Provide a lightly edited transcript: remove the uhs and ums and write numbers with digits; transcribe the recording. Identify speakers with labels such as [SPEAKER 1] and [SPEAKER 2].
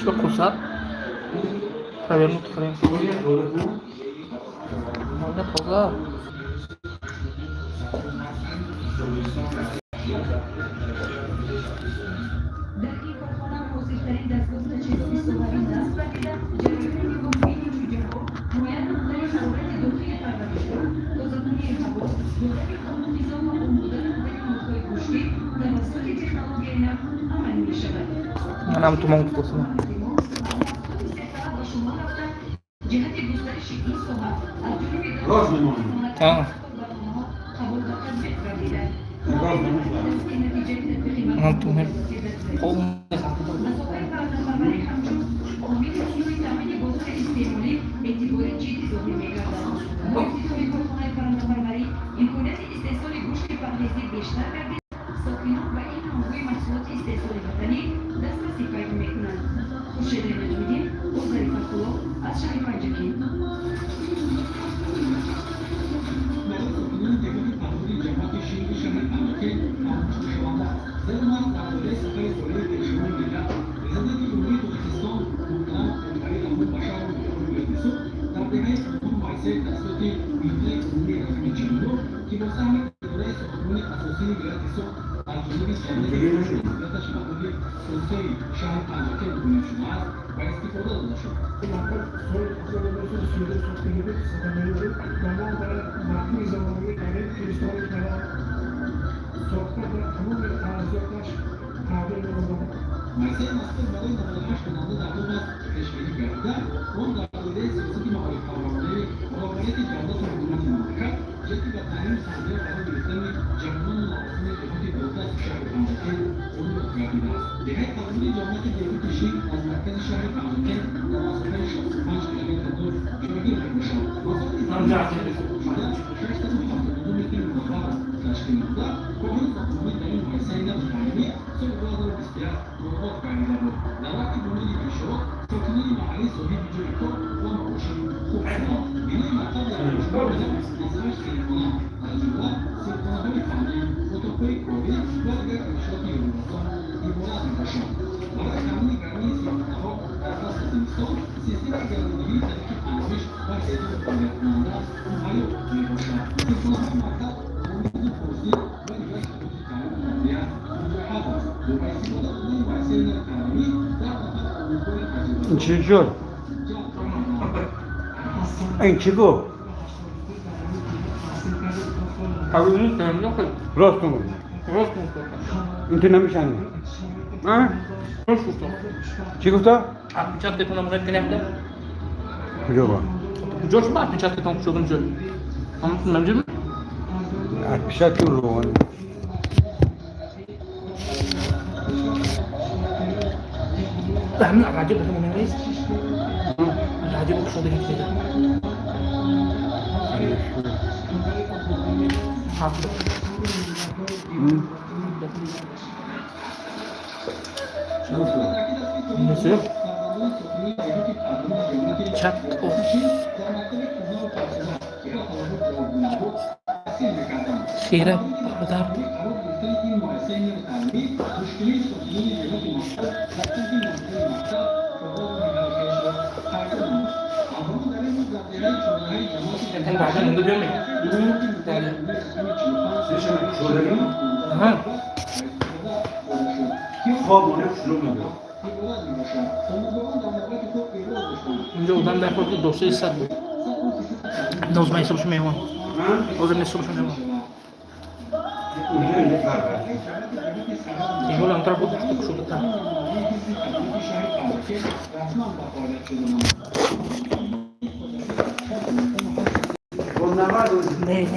[SPEAKER 1] Çok kusat. Tabii mut kırayım. Ne poza? Anam tumang tutusnya. Ah. Anam tumang. Oh.
[SPEAKER 2] Çiçek. En chico.
[SPEAKER 1] Habis ini dalamnya ke
[SPEAKER 2] Rostum.
[SPEAKER 1] Rostum.
[SPEAKER 2] Itu nama siapa? Ah?
[SPEAKER 1] Rostum.
[SPEAKER 2] Chico ta?
[SPEAKER 1] Aku catat itu namanya kenapa?
[SPEAKER 2] Coba.
[SPEAKER 1] George Martin catat itu kurang jauh. Kamu kenal juga?
[SPEAKER 2] Bisa turun.
[SPEAKER 1] Tahmin aja betul menulis. Aja buku sudah gitu. Haklı. Nasıl? Chat of. Sira kadar. Sen bazen bunu diyor mu? Ha. Önce odan da yapalım dosyayı sardı. Ne o zaman hesap şu meyvan. O zaman hesap şu meyvan. Tinggal antara putih itu kesulitan. Ne?